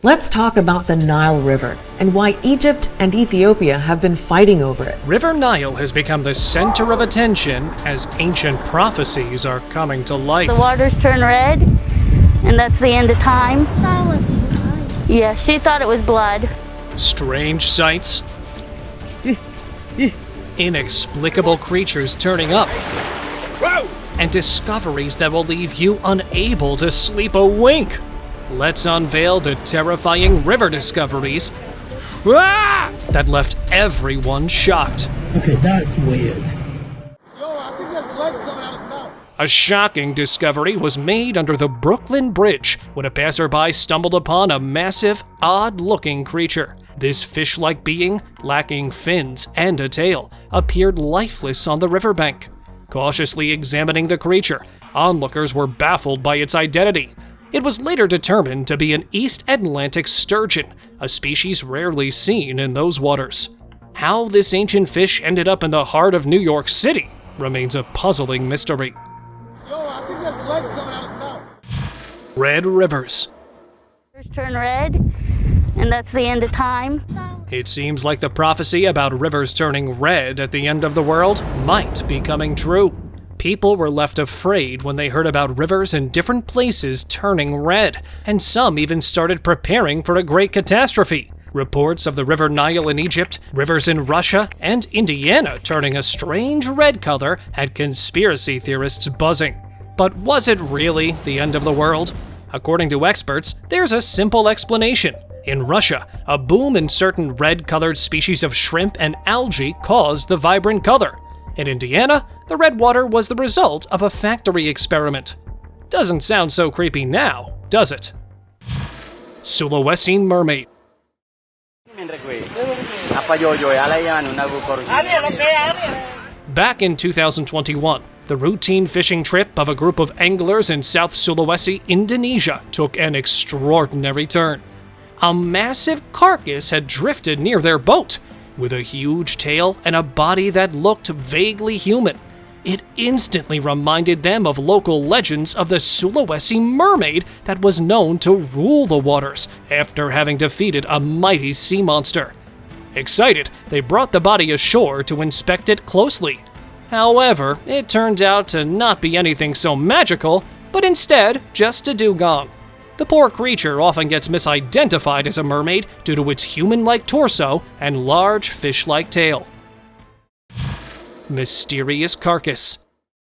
Let's talk about the Nile River and why Egypt and Ethiopia have been fighting over it. River Nile has become the center of attention as ancient prophecies are coming to life. The waters turn red, and that's the end of time. Yeah, she thought it was blood. Strange sights. Inexplicable creatures turning up. And discoveries that will leave you unable to sleep a wink. Let's unveil the terrifying river discoveries that left everyone shocked. Okay, that's weird. A shocking discovery was made under the Brooklyn Bridge when a passerby stumbled upon a massive, odd-looking creature. This fish-like being, lacking fins and a tail, appeared lifeless on the riverbank. Cautiously examining the creature, onlookers were baffled by its identity. It was later determined to be an East Atlantic sturgeon, a species rarely seen in those waters. How this ancient fish ended up in the heart of New York City remains a puzzling mystery. Red rivers. Turn red, and that's the end of time. It seems like the prophecy about rivers turning red at the end of the world might be coming true. People were left afraid when they heard about rivers in different places turning red, and some even started preparing for a great catastrophe. Reports of the River Nile in Egypt, rivers in Russia, and Indiana turning a strange red color had conspiracy theorists buzzing. But was it really the end of the world? According to experts, there's a simple explanation. In Russia, a boom in certain red-colored species of shrimp and algae caused the vibrant color. In Indiana, the red water was the result of a factory experiment. Doesn't sound so creepy now, does it? Sulawesi Mermaid. Back in 2021, the routine fishing trip of a group of anglers in South Sulawesi, Indonesia, took an extraordinary turn. A massive carcass had drifted near their boat, with a huge tail and a body that looked vaguely human. It instantly reminded them of local legends of the Sulawesi mermaid that was known to rule the waters after having defeated a mighty sea monster. Excited, they brought the body ashore to inspect it closely. However, it turned out to not be anything so magical, but instead just a dugong. The poor creature often gets misidentified as a mermaid due to its human-like torso and large fish-like tail. Mysterious carcass.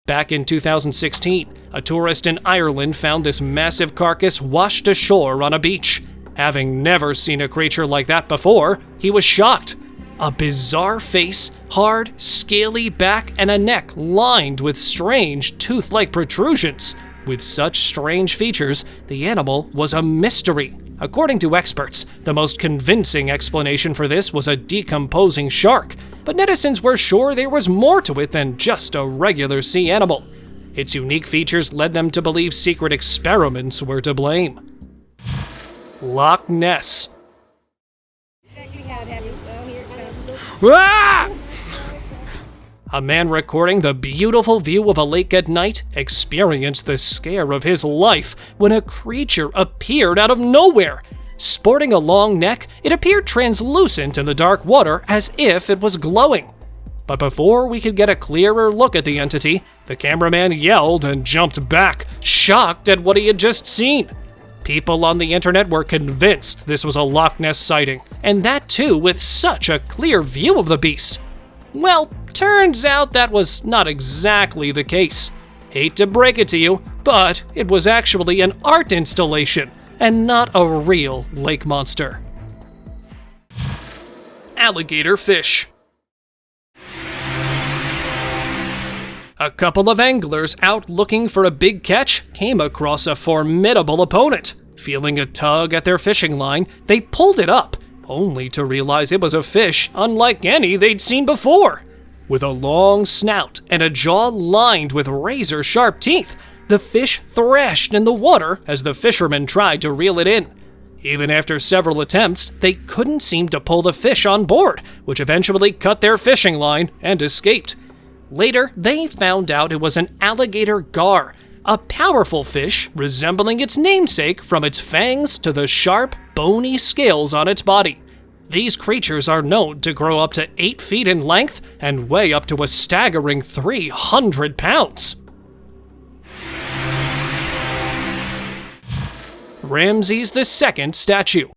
Back in 2016, a tourist in Ireland found this massive carcass washed ashore on a beach. Having never seen a creature like that before, he was shocked. A bizarre face, hard, scaly back, and a neck lined with strange, tooth-like protrusions. With such strange features, the animal was a mystery. According to experts, the most convincing explanation for this was a decomposing shark, but netizens were sure there was more to it than just a regular sea animal. Its unique features led them to believe secret experiments were to blame. Loch Ness. Exactly how it happened, so here it comes. Ah! A man recording the beautiful view of a lake at night experienced the scare of his life when a creature appeared out of nowhere. Sporting a long neck, it appeared translucent in the dark water as if it was glowing. But before we could get a clearer look at the entity, the cameraman yelled and jumped back, shocked at what he had just seen. People on the internet were convinced this was a Loch Ness sighting, and that too with such a clear view of the beast. Well, turns out that was not exactly the case. Hate to break it to you, but it was actually an art installation and not a real lake monster. Alligator fish. A couple of anglers out looking for a big catch came across a formidable opponent. Feeling a tug at their fishing line, they pulled it up, only to realize it was a fish unlike any they'd seen before. With a long snout and a jaw lined with razor-sharp teeth, the fish thrashed in the water as the fishermen tried to reel it in. Even after several attempts, they couldn't seem to pull the fish on board, which eventually cut their fishing line and escaped. Later, they found out it was an alligator gar, a powerful fish resembling its namesake from its fangs to the sharp, bony scales on its body. These creatures are known to grow up to 8 feet in length and weigh up to a staggering 300 pounds. Ramses II statue.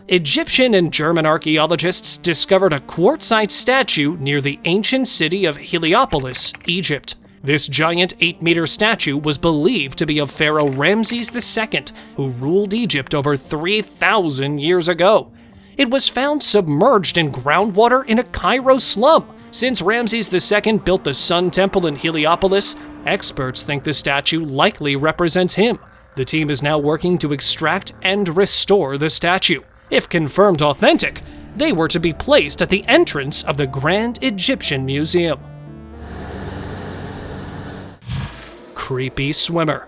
Egyptian and German archaeologists discovered a quartzite statue near the ancient city of Heliopolis, Egypt. This giant 8-meter statue was believed to be of Pharaoh Ramses II, who ruled Egypt over 3,000 years ago. It was found submerged in groundwater in a Cairo slum. Since Ramses II built the Sun Temple in Heliopolis, experts think the statue likely represents him. The team is now working to extract and restore the statue. If confirmed authentic, they were to be placed at the entrance of the Grand Egyptian Museum. Creepy swimmer.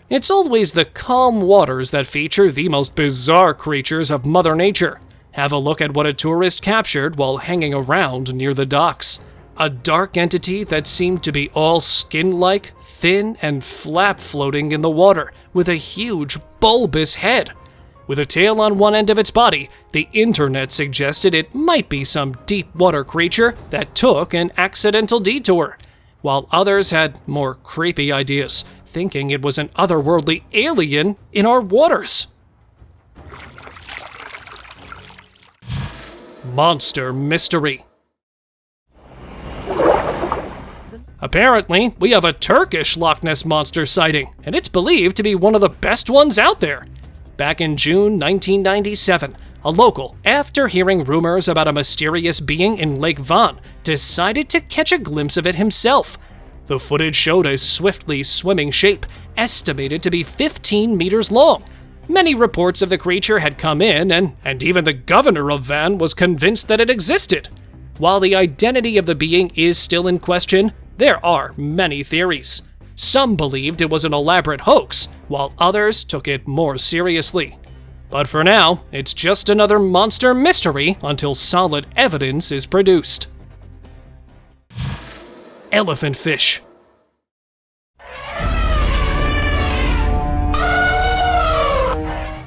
It's always the calm waters that feature the most bizarre creatures of Mother Nature. Have a look at what a tourist captured while hanging around near the docks. A dark entity that seemed to be all skin-like, thin, and flap-floating in the water, with a huge, bulbous head. With a tail on one end of its body, the internet suggested it might be some deep-water creature that took an accidental detour, while others had more creepy ideas, thinking it was an otherworldly alien in our waters. Monster mystery. Apparently, we have a Turkish Loch Ness Monster sighting, and it's believed to be one of the best ones out there. Back in June 1997, a local, after hearing rumors about a mysterious being in Lake Van, decided to catch a glimpse of it himself. The footage showed a swiftly swimming shape, estimated to be 15 meters long. Many reports of the creature had come in, and even the governor of Van was convinced that it existed. While the identity of the being is still in question, there are many theories. Some believed it was an elaborate hoax, while others took it more seriously. But for now, it's just another monster mystery until solid evidence is produced. Elephant fish.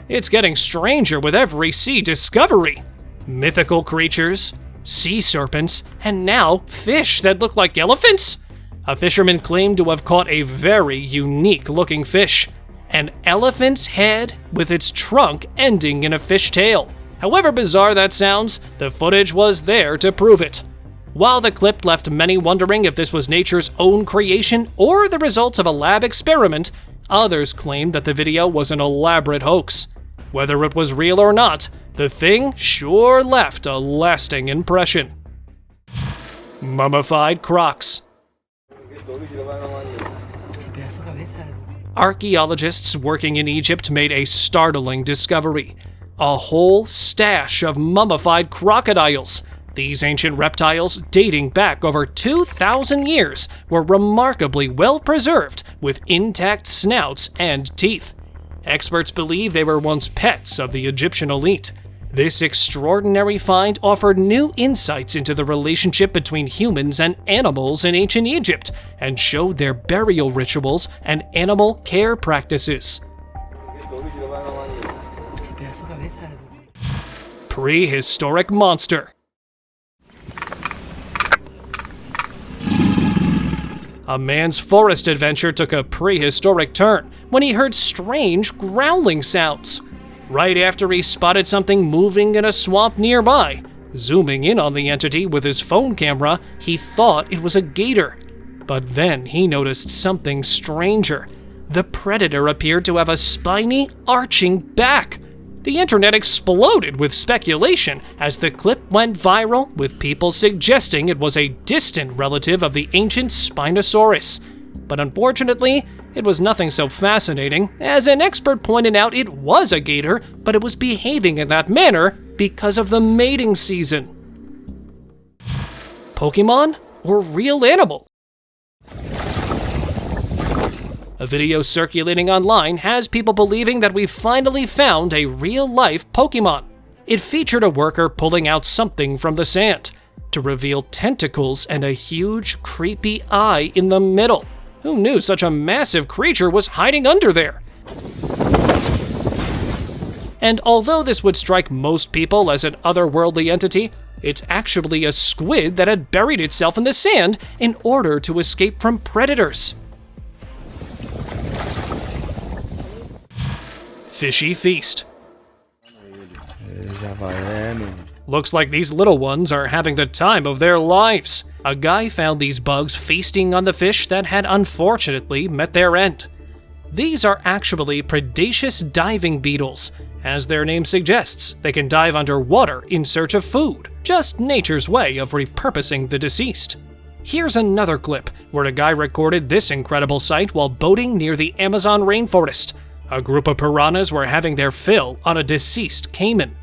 It's getting stranger with every sea discovery. Mythical creatures, sea serpents, and now fish that look like elephants? A fisherman claimed to have caught a very unique-looking fish. An elephant's head with its trunk ending in a fish tail. However bizarre that sounds, the footage was there to prove it. While the clip left many wondering if this was nature's own creation or the results of a lab experiment, others claimed that the video was an elaborate hoax. Whether it was real or not, the thing sure left a lasting impression. Mummified crocs. Archaeologists working in Egypt made a startling discovery: a whole stash of mummified crocodiles. These ancient reptiles, dating back over 2,000 years, were remarkably well preserved with intact snouts and teeth. Experts believe they were once pets of the Egyptian elite. This extraordinary find offered new insights into the relationship between humans and animals in ancient Egypt and showed their burial rituals and animal care practices. Prehistoric monster. A man's forest adventure took a prehistoric turn when he heard strange growling sounds. Right after he spotted something moving in a swamp nearby. Zooming in on the entity with his phone camera, he thought it was a gator. But then he noticed something stranger. The predator appeared to have a spiny, arching back. The internet exploded with speculation as the clip went viral, with people suggesting it was a distant relative of the ancient Spinosaurus. But unfortunately, it was nothing so fascinating, as an expert pointed out it was a gator, but it was behaving in that manner because of the mating season. Pokemon or real animal? A video circulating online has people believing that we finally found a real-life Pokemon. It featured a worker pulling out something from the sand. to reveal tentacles and a huge, creepy eye in the middle. Who knew such a massive creature was hiding under there? And although this would strike most people as an otherworldly entity, it's actually a squid that had buried itself in the sand in order to escape from predators. Fishy Feast. Looks like these little ones are having the time of their lives. A guy found these bugs feasting on the fish that had unfortunately met their end. These are actually predaceous diving beetles. As their name suggests, they can dive underwater in search of food, just nature's way of repurposing the deceased. Here's another clip where a guy recorded this incredible sight while boating near the Amazon rainforest. A group of piranhas were having their fill on a deceased cayman.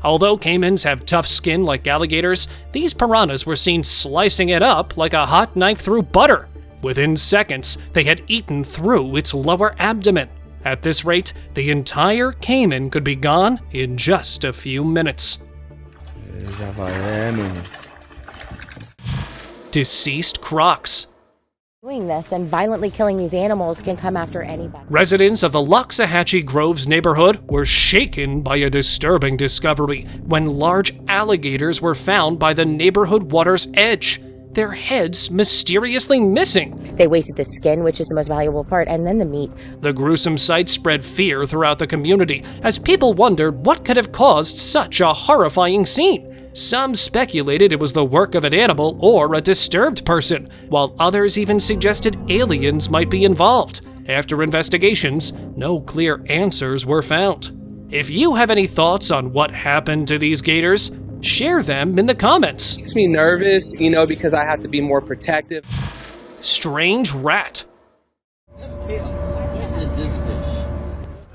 Although caimans have tough skin like alligators, these piranhas were seen slicing it up like a hot knife through butter. Within seconds, they had eaten through its lower abdomen. At this rate, the entire cayman could be gone in just a few minutes. Deceased crocs. Doing this and violently killing these animals can come after anybody. Residents of the Loxahatchee Groves neighborhood were shaken by a disturbing discovery when large alligators were found by the neighborhood water's edge. Their heads mysteriously missing. They wasted the skin, which is the most valuable part, and then the meat. The gruesome sight spread fear throughout the community as people wondered what could have caused such a horrifying scene. Some speculated it was the work of an animal or a disturbed person, while others even suggested aliens might be involved. After investigations, no clear answers were found. If you have any thoughts on what happened to these gators, share them in the comments. Makes me nervous, because I have to be more protective. Strange rat. What is this fish?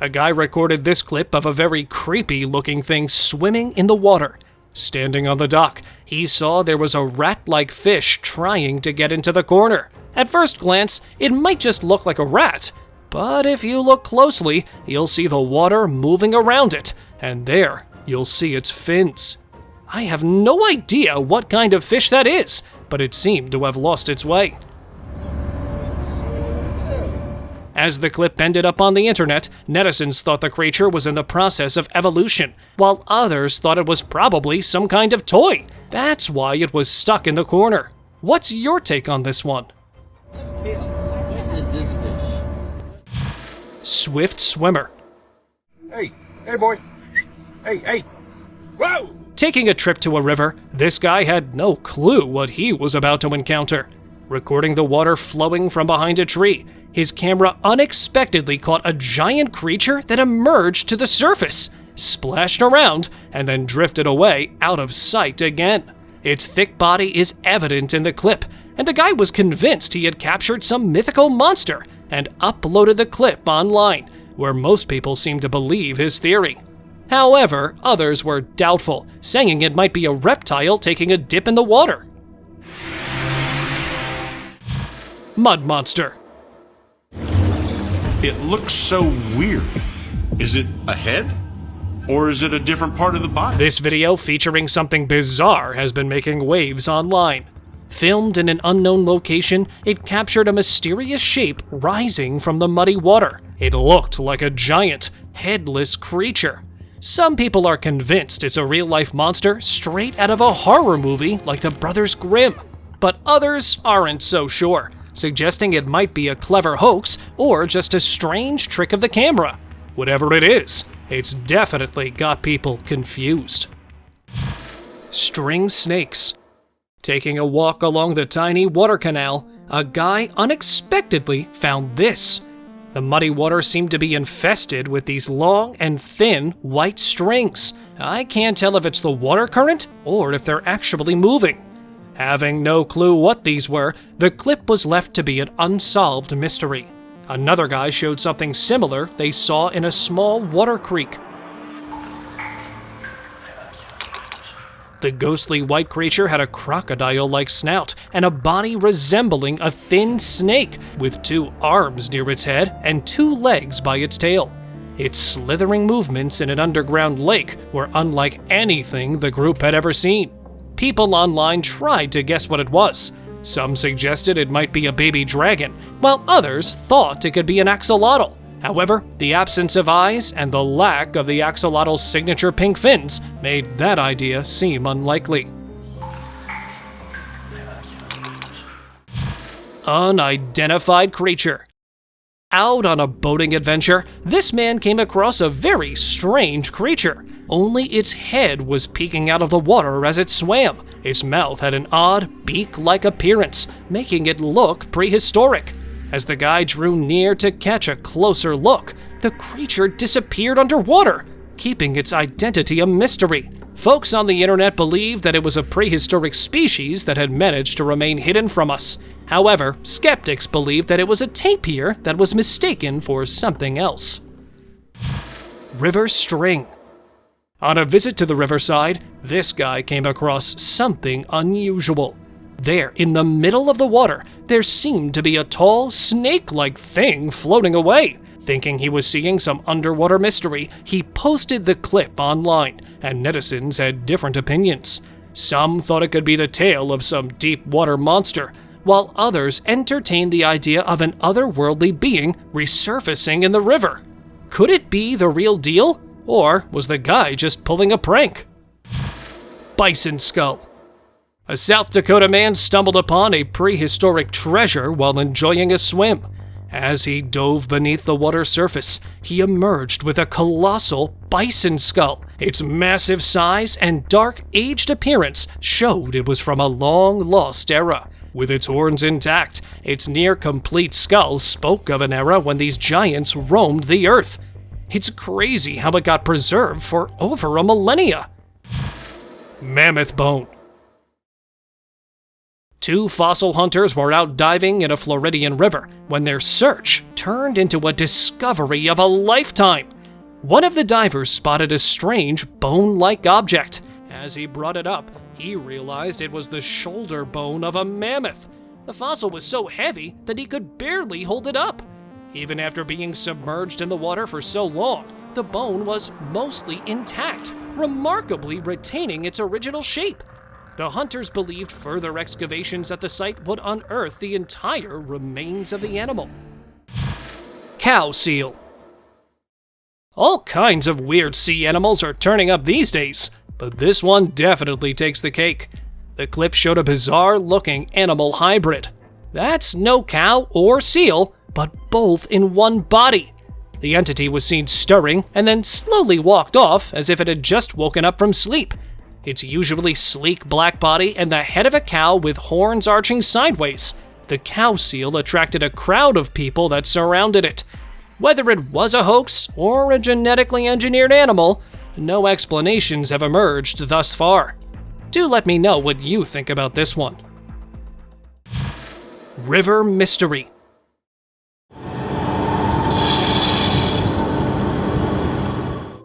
A guy recorded this clip of a very creepy looking thing swimming in the water. Standing on the dock, he saw there was a rat-like fish trying to get into the corner. At first glance, it might just look like a rat, but if you look closely, you'll see the water moving around it, and there, you'll see its fins. I have no idea what kind of fish that is, but it seemed to have lost its way. As the clip ended up on the internet, netizens thought the creature was in the process of evolution, while others thought it was probably some kind of toy. That's why it was stuck in the corner. What's your take on this one? What is this fish? Swift swimmer. Hey boy. Hey. Whoa! Taking a trip to a river, this guy had no clue what he was about to encounter. Recording the water flowing from behind a tree, his camera unexpectedly caught a giant creature that emerged to the surface, splashed around, and then drifted away out of sight again. Its thick body is evident in the clip, and the guy was convinced he had captured some mythical monster and uploaded the clip online, where most people seem to believe his theory. However, others were doubtful, saying it might be a reptile taking a dip in the water. Mud monster. It looks so weird. Is it a head? Or is it a different part of the body? This video featuring something bizarre has been making waves online. Filmed in an unknown location, it captured a mysterious shape rising from the muddy water. It looked like a giant, headless creature. Some people are convinced it's a real-life monster straight out of a horror movie like the Brothers Grimm, but others aren't so sure, suggesting it might be a clever hoax or just a strange trick of the camera. Whatever it is, it's definitely got people confused. String snakes. Taking a walk along the tiny water canal, a guy unexpectedly found this. The muddy water seemed to be infested with these long and thin white strings. I can't tell if it's the water current or if they're actually moving. Having no clue what these were, the clip was left to be an unsolved mystery. Another guy showed something similar they saw in a small water creek. The ghostly white creature had a crocodile-like snout and a body resembling a thin snake with 2 arms near its head and 2 legs by its tail. Its slithering movements in an underground lake were unlike anything the group had ever seen. People online tried to guess what it was. Some suggested it might be a baby dragon, while others thought it could be an axolotl. However, the absence of eyes and the lack of the axolotl's signature pink fins made that idea seem unlikely. Unidentified creature. Out on a boating adventure, this man came across a very strange creature. Only its head was peeking out of the water as it swam. Its mouth had an odd, beak-like appearance, making it look prehistoric. As the guy drew near to catch a closer look, the creature disappeared underwater, keeping its identity a mystery. Folks on the internet believed that it was a prehistoric species that had managed to remain hidden from us. However, skeptics believed that it was a tapir that was mistaken for something else. River string. On a visit to the riverside, this guy came across something unusual. There, in the middle of the water, there seemed to be a tall, snake-like thing floating away. Thinking he was seeing some underwater mystery, he posted the clip online, and netizens had different opinions. Some thought it could be the tail of some deep water monster, while others entertained the idea of an otherworldly being resurfacing in the river. Could it be the real deal? Or was the guy just pulling a prank? Bison skull. A South Dakota man stumbled upon a prehistoric treasure while enjoying a swim. As he dove beneath the water surface, he emerged with a colossal bison skull. Its massive size and dark, aged appearance showed it was from a long-lost era. With its horns intact, its near-complete skull spoke of an era when these giants roamed the earth. It's crazy how it got preserved for over a millennia. Mammoth bone. Two fossil hunters were out diving in a Floridian river when their search turned into a discovery of a lifetime. One of the divers spotted a strange bone-like object. As he brought it up, he realized it was the shoulder bone of a mammoth. The fossil was so heavy that he could barely hold it up. Even after being submerged in the water for so long, the bone was mostly intact, remarkably retaining its original shape. The hunters believed further excavations at the site would unearth the entire remains of the animal. Cow seal. All kinds of weird sea animals are turning up these days, but this one definitely takes the cake. The clip showed a bizarre-looking animal hybrid. That's no cow or seal, but both in one body. The entity was seen stirring and then slowly walked off as if it had just woken up from sleep. Its usually sleek black body and the head of a cow with horns arching sideways. The cow seal attracted a crowd of people that surrounded it. Whether it was a hoax or a genetically engineered animal, no explanations have emerged thus far. Do let me know what you think about this one. River mystery.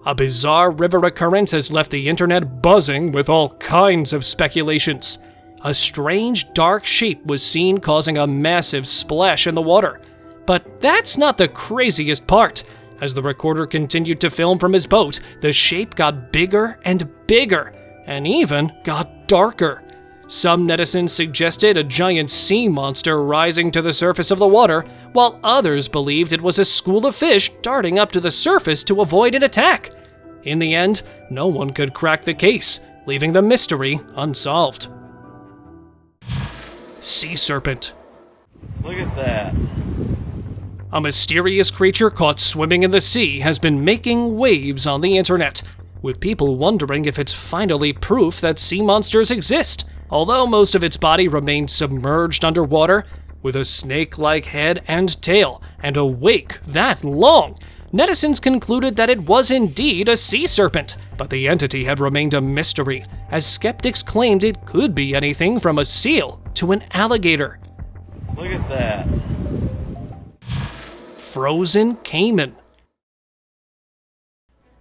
A bizarre river occurrence has left the internet buzzing with all kinds of speculations. A strange dark shape was seen causing a massive splash in the water. But that's not the craziest part. As the recorder continued to film from his boat, the shape got bigger and bigger, and even got darker. Some netizens suggested a giant sea monster rising to the surface of the water, while others believed it was a school of fish darting up to the surface to avoid an attack. In the end, no one could crack the case, leaving the mystery unsolved. Sea serpent. Look at that. A mysterious creature caught swimming in the sea has been making waves on the internet, with people wondering if it's finally proof that sea monsters exist. Although most of its body remained submerged underwater, with a snake-like head and tail, and a wake that long, netizens concluded that it was indeed a sea serpent, but the entity had remained a mystery, as skeptics claimed it could be anything from a seal to an alligator. Look at that. Frozen Cayman.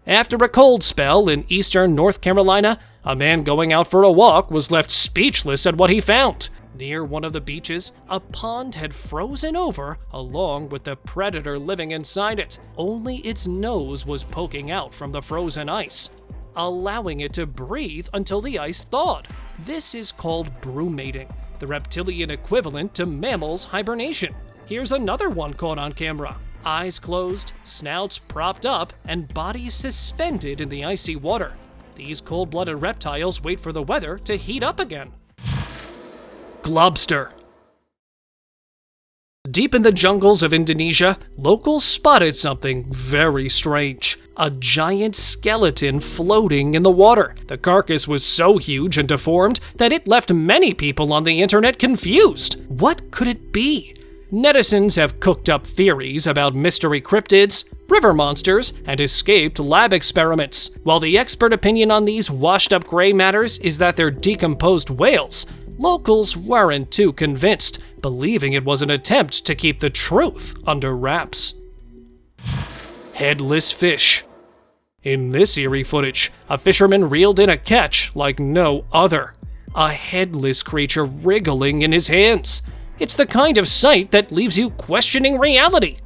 After a cold spell in eastern North Carolina, a man going out for a walk was left speechless at what he found. Near one of the beaches, a pond had frozen over along with the predator living inside it. Only its nose was poking out from the frozen ice, allowing it to breathe until the ice thawed. This is called brumating, the reptilian equivalent to mammals' hibernation. Here's another one caught on camera. Eyes closed, snouts propped up, and bodies suspended in the icy water. These cold-blooded reptiles wait for the weather to heat up again. Globster. Deep in the jungles of Indonesia, locals spotted something very strange. A giant skeleton floating in the water. The carcass was so huge and deformed that it left many people on the internet confused. What could it be? Netizens have cooked up theories about mystery cryptids, river monsters, and escaped lab experiments, while the expert opinion on these washed-up gray matters is that they're decomposed whales. Locals weren't too convinced, believing it was an attempt to keep the truth under wraps. Headless Fish. In this eerie footage, a fisherman reeled in a catch like no other. A headless creature wriggling in his hands. It's the kind of sight that leaves you questioning reality.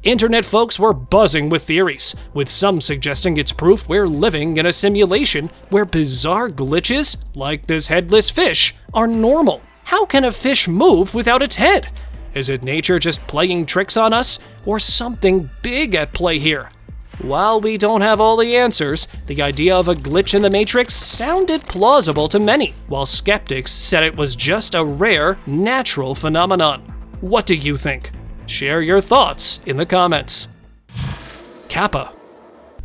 Internet folks were buzzing with theories, with some suggesting it's proof we're living in a simulation where bizarre glitches, like this headless fish, are normal. How can a fish move without its head? Is it nature just playing tricks on us, or something big at play here? While we don't have all the answers, the idea of a glitch in the Matrix sounded plausible to many, while skeptics said it was just a rare, natural phenomenon. What do you think? Share your thoughts in the comments. Kappa.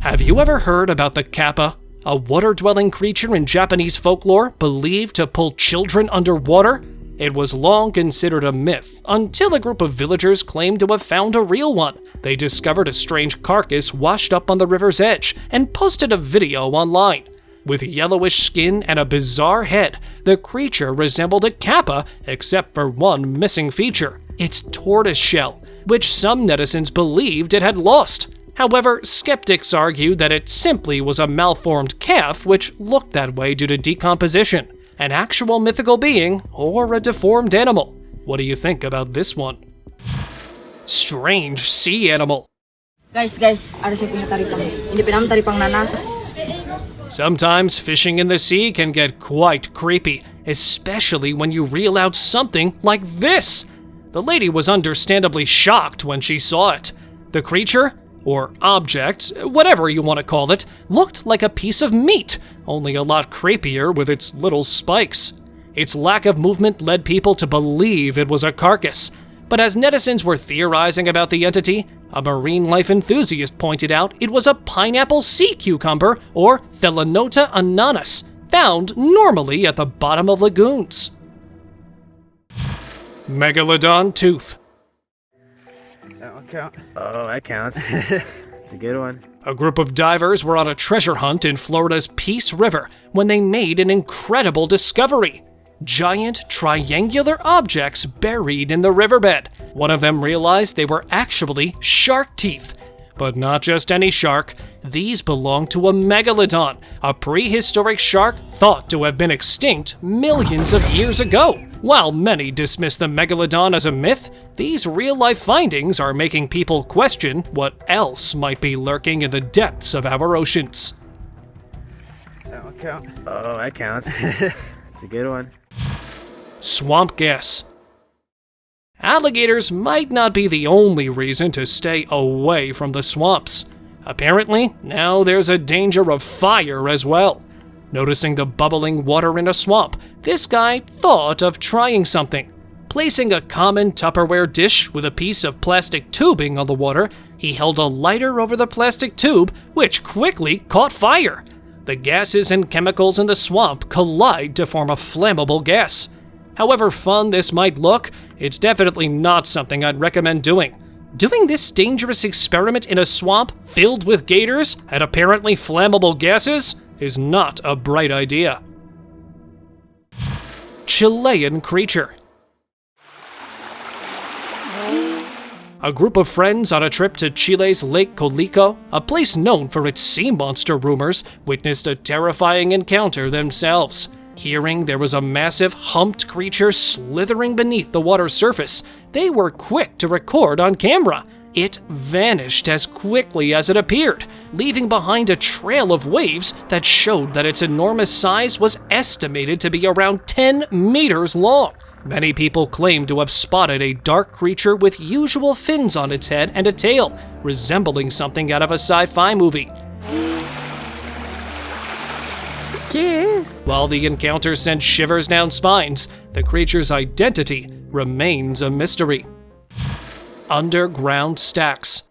Have you ever heard about the Kappa? A water-dwelling creature in Japanese folklore believed to pull children underwater? It was long considered a myth, until a group of villagers claimed to have found a real one. They discovered a strange carcass washed up on the river's edge and posted a video online. With yellowish skin and a bizarre head, the creature resembled a kappa except for one missing feature, its tortoise shell, which some netizens believed it had lost. However, skeptics argued that it simply was a malformed calf which looked that way due to decomposition. An actual mythical being, or a deformed animal? What do you think about this one? Strange sea animal. Guys, harus saya punya taripang. Ini pinam taripang nanas. Sometimes fishing in the sea can get quite creepy, especially when you reel out something like this. The lady was understandably shocked when she saw it. The creature, or object, whatever you want to call it, looked like a piece of meat, only a lot creepier with its little spikes. Its lack of movement led people to believe it was a carcass. But as netizens were theorizing about the entity, a marine life enthusiast pointed out it was a pineapple sea cucumber, or Thelanota ananas, found normally at the bottom of lagoons. Megalodon tooth. That one count? Oh, that counts. It's a good one. A group of divers were on a treasure hunt in Florida's Peace River when they made an incredible discovery. Giant triangular objects buried in the riverbed. One of them realized they were actually shark teeth. But not just any shark. These belonged to a megalodon, a prehistoric shark thought to have been extinct millions of years ago. While many dismiss the megalodon as a myth, these real-life findings are making people question what else might be lurking in the depths of our oceans. That one count? Oh, that counts. It's a good one. Swamp gas. Alligators might not be the only reason to stay away from the swamps. Apparently, now there's a danger of fire as well. Noticing the bubbling water in a swamp, this guy thought of trying something. Placing a common Tupperware dish with a piece of plastic tubing on the water, he held a lighter over the plastic tube, which quickly caught fire. The gases and chemicals in the swamp collide to form a flammable gas. However fun this might look, it's definitely not something I'd recommend doing. Doing this dangerous experiment in a swamp filled with gators and apparently flammable gases is not a bright idea. Chilean Creature. A group of friends on a trip to Chile's Lake Colico, a place known for its sea monster rumors, witnessed a terrifying encounter themselves. Hearing there was a massive humped creature slithering beneath the water's surface, they were quick to record on camera. It vanished as quickly as it appeared, leaving behind a trail of waves that showed that its enormous size was estimated to be around 10 meters long. Many people claim to have spotted a dark creature with usual fins on its head and a tail, resembling something out of a sci-fi movie. Yes. While the encounter sent shivers down spines, the creature's identity remains a mystery. Underground stacks.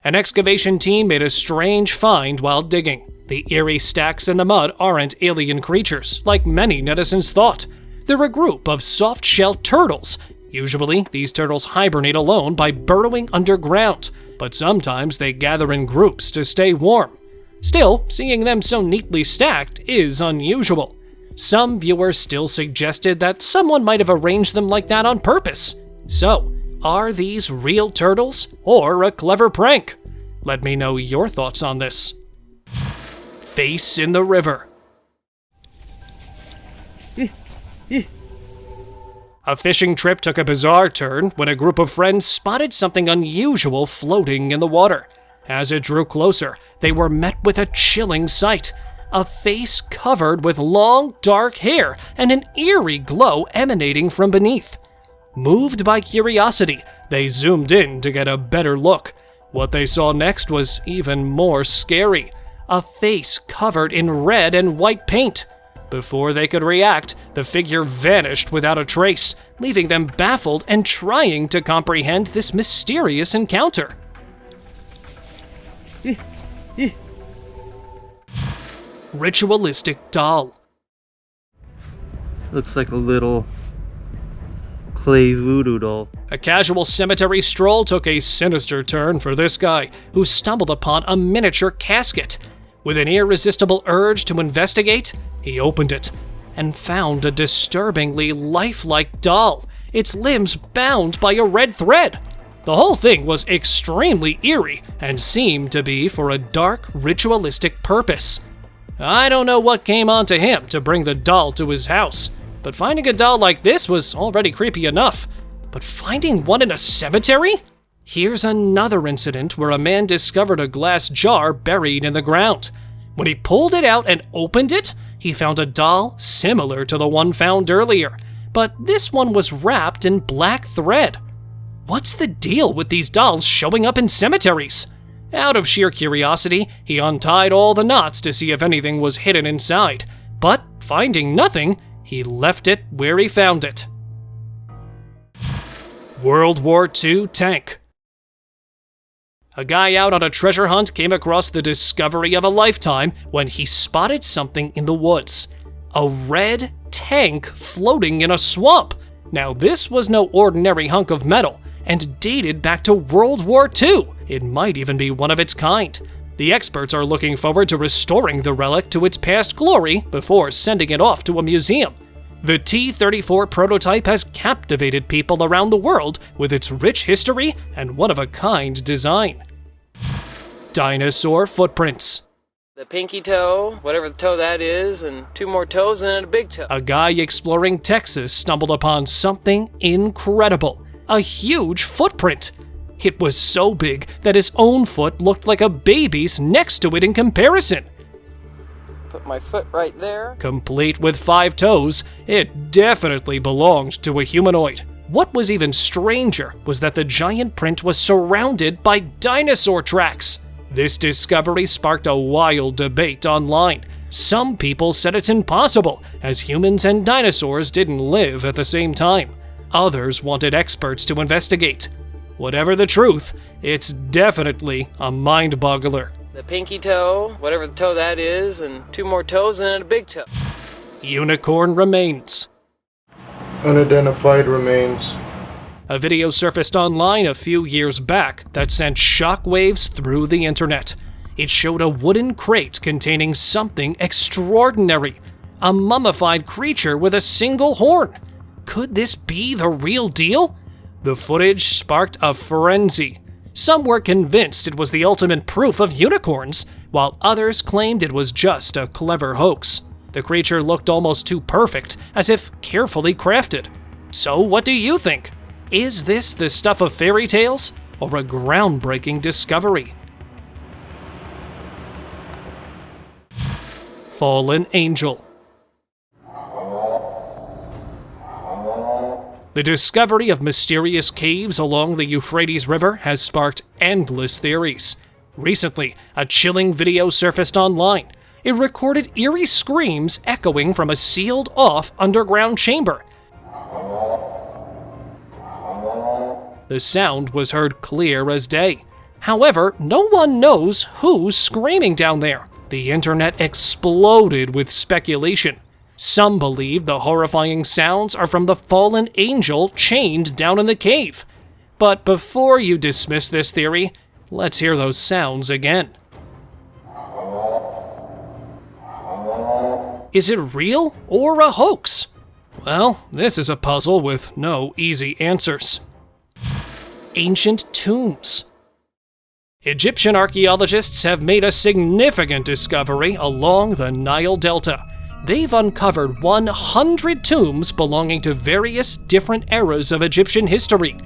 An excavation team made a strange find while digging. The eerie stacks in the mud aren't alien creatures, like many netizens thought. They're a group of soft-shelled turtles. Usually, these turtles hibernate alone by burrowing underground, but sometimes they gather in groups to stay warm. Still, seeing them so neatly stacked is unusual. Some viewers still suggested that someone might have arranged them like that on purpose. So, are these real turtles or a clever prank? Let me know your thoughts on this. Face in the river. A fishing trip took a bizarre turn when a group of friends spotted something unusual floating in the water. As it drew closer, they were met with a chilling sight. A face covered with long, dark hair and an eerie glow emanating from beneath. Moved by curiosity, they zoomed in to get a better look. What they saw next was even more scary. A face covered in red and white paint. Before they could react, the figure vanished without a trace, leaving them baffled and trying to comprehend this mysterious encounter. Ritualistic doll. Looks like a little clay voodoo doll. A casual cemetery stroll took a sinister turn for this guy, who stumbled upon a miniature casket. With an irresistible urge to investigate, he opened it and found a disturbingly lifelike doll, its limbs bound by a red thread. The whole thing was extremely eerie and seemed to be for a dark, ritualistic purpose. I don't know what came onto him to bring the doll to his house, but finding a doll like this was already creepy enough. But finding one in a cemetery? Here's another incident where a man discovered a glass jar buried in the ground. When he pulled it out and opened it, he found a doll similar to the one found earlier, but this one was wrapped in black thread. What's the deal with these dolls showing up in cemeteries? Out of sheer curiosity, he untied all the knots to see if anything was hidden inside, but finding nothing, he left it where he found it. World War II tank. A guy out on a treasure hunt came across the discovery of a lifetime when he spotted something in the woods. A red tank floating in a swamp. Now this was no ordinary hunk of metal, and dated back to World War II. It might even be one of its kind. The experts are looking forward to restoring the relic to its past glory before sending it off to a museum. The T-34 prototype has captivated people around the world with its rich history and one-of-a-kind design. Dinosaur footprints. The pinky toe, whatever the toe that is, and 2 more toes and then a big toe. A guy exploring Texas stumbled upon something incredible. A huge footprint. It was so big that his own foot looked like a baby's next to it in comparison. Put my foot right there. Complete with 5 toes, it definitely belonged to a humanoid. What was even stranger was that the giant print was surrounded by dinosaur tracks. This discovery sparked a wild debate online. Some people said it's impossible, as humans and dinosaurs didn't live at the same time. Others wanted experts to investigate. Whatever the truth, it's definitely a mind-boggler. The pinky toe, whatever the toe that is, and 2 more toes and then a big toe. Unicorn remains. Unidentified remains. A video surfaced online a few years back that sent shockwaves through the internet. It showed a wooden crate containing something extraordinary. A mummified creature with a single horn. Could this be the real deal? The footage sparked a frenzy. Some were convinced it was the ultimate proof of unicorns, while others claimed it was just a clever hoax. The creature looked almost too perfect, as if carefully crafted. So what do you think? Is this the stuff of fairy tales, or a groundbreaking discovery? Fallen Angel. The discovery of mysterious caves along the Euphrates River has sparked endless theories. Recently, a chilling video surfaced online. It recorded eerie screams echoing from a sealed-off underground chamber. The sound was heard clear as day. However, no one knows who's screaming down there. The internet exploded with speculation. Some believe the horrifying sounds are from the fallen angel chained down in the cave. But before you dismiss this theory, let's hear those sounds again. Is it real or a hoax? Well, this is a puzzle with no easy answers. Ancient tombs. Egyptian archaeologists have made a significant discovery along the Nile Delta. They've uncovered 100 tombs belonging to various different eras of Egyptian history.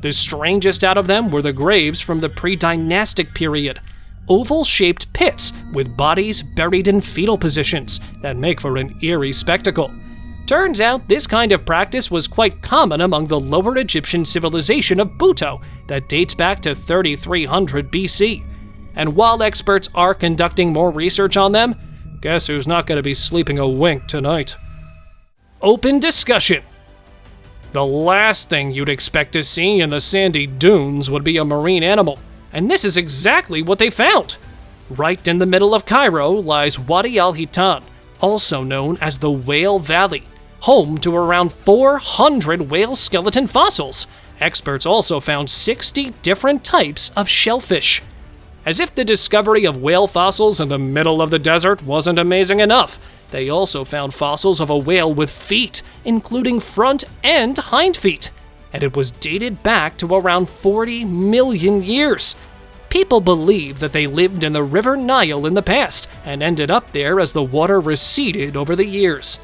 The strangest out of them were the graves from the pre-dynastic period. Oval-shaped pits with bodies buried in fetal positions that make for an eerie spectacle. Turns out this kind of practice was quite common among the Lower Egyptian civilization of Buto that dates back to 3300 BC. And while experts are conducting more research on them, guess who's not going to be sleeping a wink tonight? Open discussion. The last thing you'd expect to see in the sandy dunes would be a marine animal, and this is exactly what they found. Right in the middle of Cairo lies Wadi al-Hitan, also known as the Whale Valley, home to around 400 whale skeleton fossils. Experts also found 60 different types of shellfish. As if the discovery of whale fossils in the middle of the desert wasn't amazing enough, they also found fossils of a whale with feet, including front and hind feet. And it was dated back to around 40 million years. People believe that they lived in the River Nile in the past and ended up there as the water receded over the years.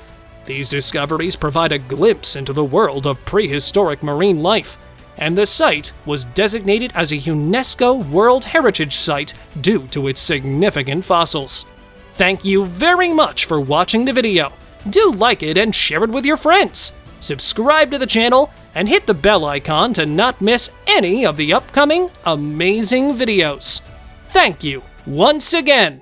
These discoveries provide a glimpse into the world of prehistoric marine life, and the site was designated as a UNESCO World Heritage Site due to its significant fossils. Thank you very much for watching the video. Do like it and share it with your friends. Subscribe to the channel and hit the bell icon to not miss any of the upcoming amazing videos. Thank you once again.